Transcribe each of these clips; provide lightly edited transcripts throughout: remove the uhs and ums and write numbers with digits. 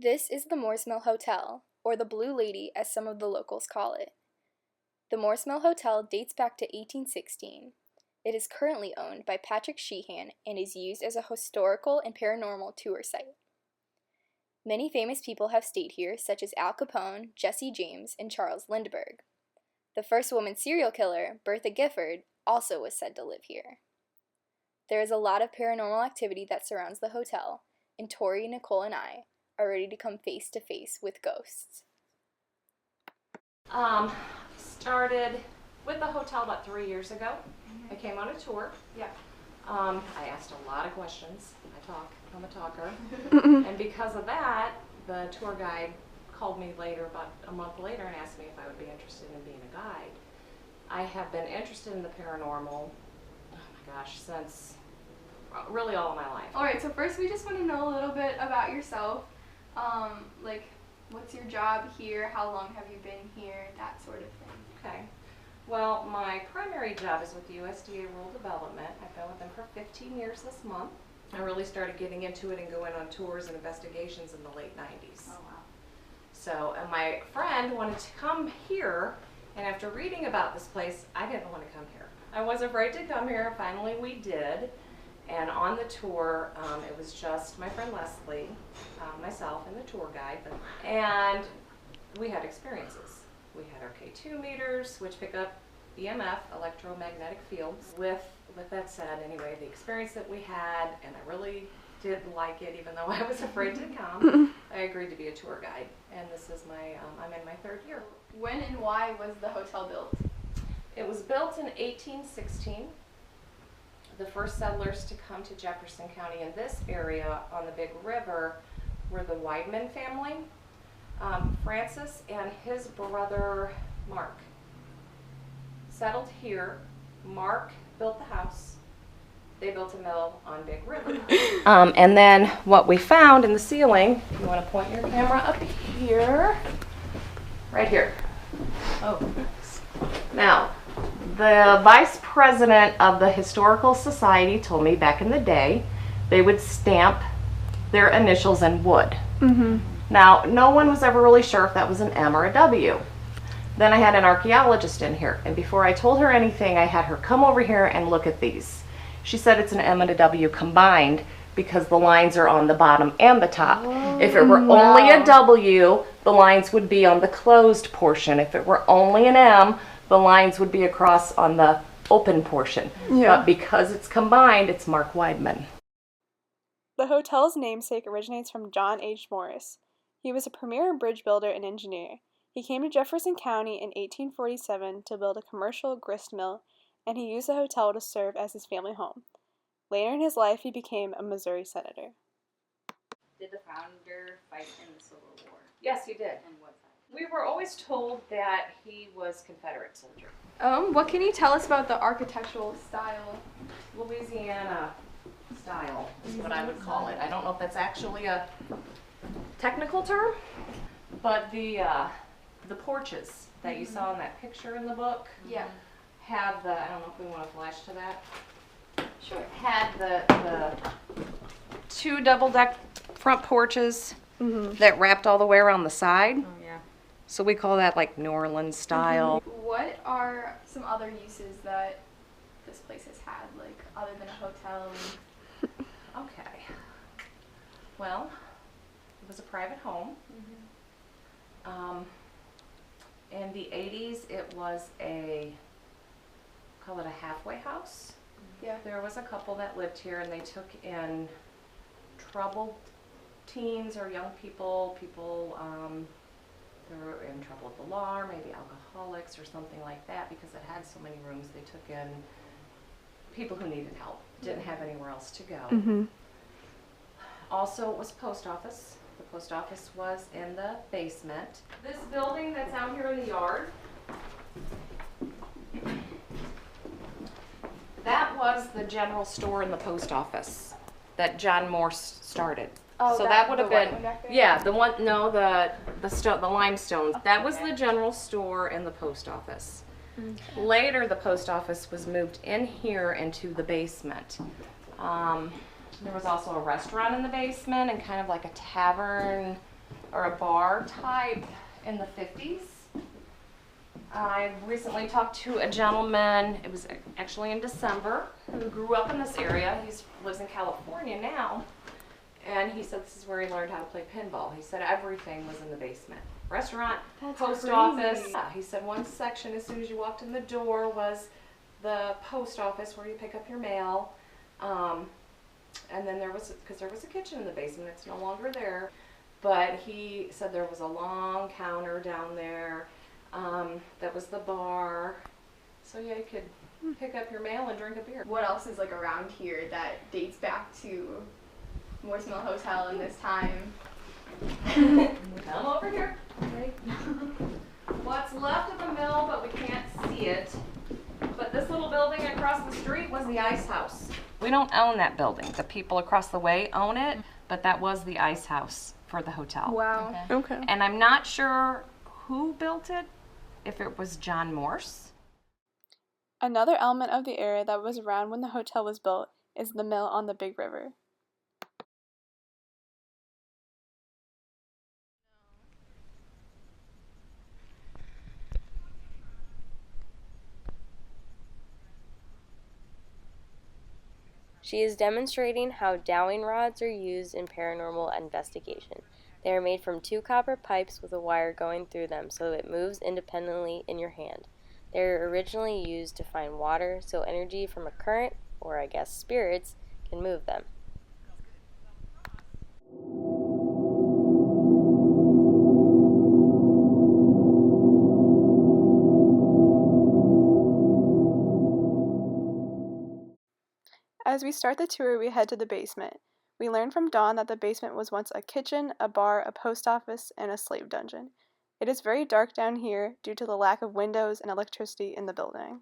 This is the Morse Mill Hotel, or the Blue Lady as some of the locals call it. The Morse Mill Hotel dates back to 1816. It is currently owned by Patrick Sheehan and is used as a historical and paranormal tour site. Many famous people have stayed here, such as Al Capone, Jesse James, and Charles Lindbergh. The first woman serial killer, Bertha Gifford, also was said to live here. There is a lot of paranormal activity that surrounds the hotel, and Tori, Nicole, and I are ready to come face to face with ghosts. Started with the hotel about 3 years ago. I came on a tour. Yeah. I asked a lot of questions. I'm a talker. And because of that, the tour guide called me later, about a month later, and asked me if I would be interested in being a guide. I have been interested in the paranormal, oh my gosh, since really all of my life. Alright, so first we just want to know a little bit about yourself. What's your job here? How long have you been here? That sort of thing. Okay. Well, my primary job is with USDA Rural Development. I've been with them for 15 years this month. I really started getting into it and going on tours and investigations in the late 90s. Oh, wow. So, and my friend wanted to come here, and after reading about this place, I didn't want to come here. I was afraid to come here. Finally, we did. And on the tour, it was just my friend Leslie, myself, and the tour guide. And we had experiences. We had our K2 meters, which pick up EMF, electromagnetic fields. With that said, anyway, the experience that we had, and I really did like it, even though I was afraid to come, I agreed to be a tour guide. And this is I'm in my third year. When and why was the hotel built? It was built in 1816. The first settlers to come to Jefferson County in this area on the Big River were the Weidman family. Francis and his brother Mark settled here. Mark built the house. They built a mill on Big River. And then what we found in the ceiling, you want to point your camera up here, right here. Oh, now, the vice president of the Historical Society told me back in the day they would stamp their initials in wood. Mm-hmm. Now, no one was ever really sure if that was an M or a W. Then I had an archaeologist in here, and before I told her anything, I had her come over here and look at these. She said it's an M and a W combined because the lines are on the bottom and the top. Oh, if it were only a W, the lines would be on the closed portion. If it were only an M, the lines would be across on the open portion. Yeah. But because it's combined, it's Mark Weidman. The hotel's namesake originates from John H. Morse. He was a premier bridge builder and engineer. He came to Jefferson County in 1847 to build a commercial grist mill, and he used the hotel to serve as his family home. Later in his life, he became a Missouri senator. Did the founder fight in the Civil War? Yes, he did. And what side? We were always told that he was Confederate soldier. What can you tell us about the architectural style? Louisiana style is what I would call it. I don't know if that's actually a technical term, but the porches that you saw in that picture in the book had the, I don't know if we want to flash to that. Sure. Had the two double-deck front porches that wrapped all the way around the side. Oh, yeah. So we call that like New Orleans style. What are some other uses that this place has had, like other than a hotel? Okay. Well, it was a private home. In the 80s, it was call it a halfway house. Yeah. There was a couple that lived here, and they took in troubled teens or young people that were in trouble with the law, or maybe alcoholics or something like that, because it had so many rooms. They took in people who needed help, didn't have anywhere else to go. Also, it was post office. The post office was in the basement. This building that's out here in the yard, that was the general store in the post office that John Morse started. Oh, so that would have been, one back there? yeah, the one, no, the limestone. That was the general store in the post office. Okay. Later, the post office was moved in here into the basement. There was also a restaurant in the basement and kind of like a tavern or a bar type in the 50s. I recently talked to a gentleman, it was actually in December, who grew up in this area. He lives in California now. And he said this is where he learned how to play pinball. He said everything was in the basement. Restaurant, post office. Yeah, he said one section as soon as you walked in the door was the post office where you pick up your mail. And then there was a kitchen in the basement. It's no longer there. But he said there was a long counter down there. That was the bar. So yeah, you could pick up your mail and drink a beer. What else is like around here that dates back to Morse Mill Hotel in this time? Come over here. What's left of the mill, but we can't see it. But this little building across the street was the ice house. We don't own that building. The people across the way own it, but that was the ice house for the hotel. Wow. Okay. And I'm not sure who built it, if it was John Morse. Another element of the area that was around when the hotel was built is the mill on the Big River. She is demonstrating how dowing rods are used in paranormal investigation. They are made from 2 copper pipes with a wire going through them so it moves independently in your hand. They were originally used to find water, so energy from a current, or I guess spirits, can move them. As we start the tour, we head to the basement. We learn from Dawn that the basement was once a kitchen, a bar, a post office, and a slave dungeon. It is very dark down here due to the lack of windows and electricity in the building.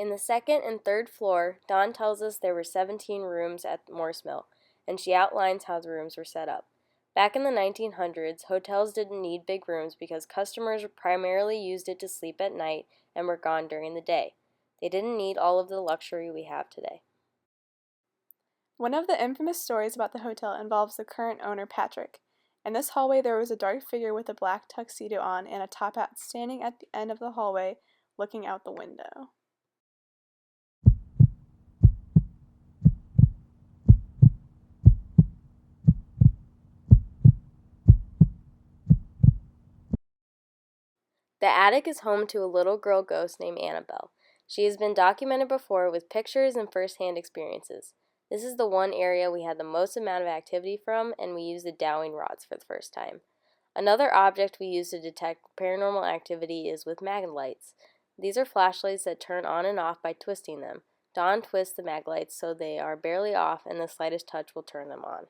In the 2nd and 3rd floor, Dawn tells us there were 17 rooms at Morse Mill, and she outlines how the rooms were set up. Back in the 1900s, hotels didn't need big rooms because customers primarily used it to sleep at night and were gone during the day. They didn't need all of the luxury we have today. One of the infamous stories about the hotel involves the current owner, Patrick. In this hallway, there was a dark figure with a black tuxedo on and a top hat standing at the end of the hallway, looking out the window. The attic is home to a little girl ghost named Annabelle. She has been documented before with pictures and first-hand experiences. This is the one area we had the most amount of activity from, and we used the dowing rods for the first time. Another object we use to detect paranormal activity is with mag lights. These are flashlights that turn on and off by twisting them. Dawn twists the mag lights so they are barely off, and the slightest touch will turn them on.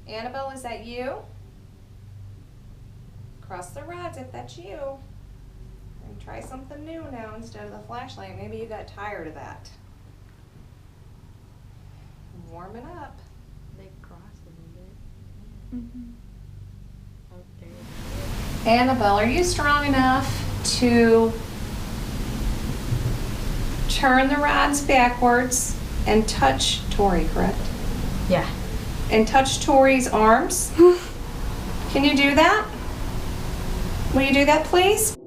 Annabelle, is that you? Cross the rods if that's you. And try something new now instead of the flashlight. Maybe you got tired of that. Warming up. They cross a little bit. Okay. Annabelle, are you strong enough to turn the rods backwards and touch Tori, correct? Yeah. And touch Tori's arms? Can you do that? Will you do that, please?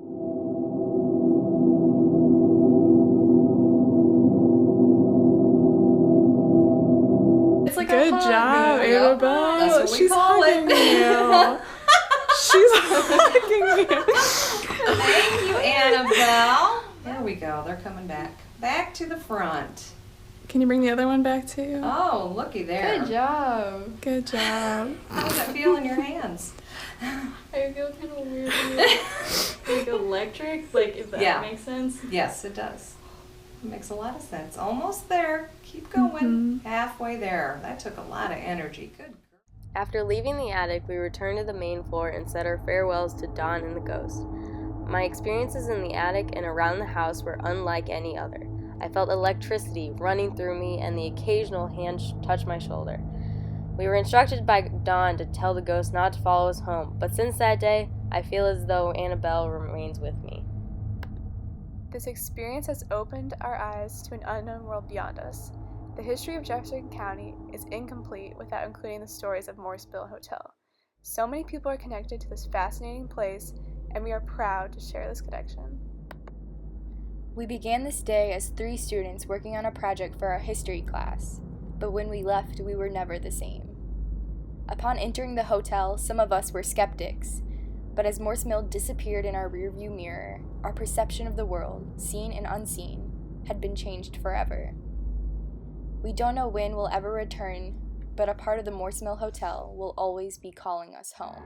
It's like Good Thank you, Annabelle. There we go. They're coming back. Back to the front. Can you bring the other one back too? Oh, looky there. Good job. Good job. How does it feel in your hands? I feel kind of weird. Like electric, like if that Yeah. makes sense. Yes, it does. It makes a lot of sense. Almost there. Keep going. Halfway there. That took a lot of energy. Good. After leaving the attic, we returned to the main floor and said our farewells to Dawn and the ghost. My experiences in the attic and around the house were unlike any other. I felt electricity running through me and the occasional hand touch my shoulder. We were instructed by Dawn to tell the ghost not to follow us home, but since that day, I feel as though Annabelle remains with me. This experience has opened our eyes to an unknown world beyond us. The history of Jefferson County is incomplete without including the stories of Morseville Hotel. So many people are connected to this fascinating place, and we are proud to share this connection. We began this day as 3 students working on a project for our history class, but when we left, we were never the same. Upon entering the hotel, some of us were skeptics, but as Morseville disappeared in our rearview mirror, our perception of the world, seen and unseen, had been changed forever. We don't know when we'll ever return, but a part of the Morseville Hotel will always be calling us home.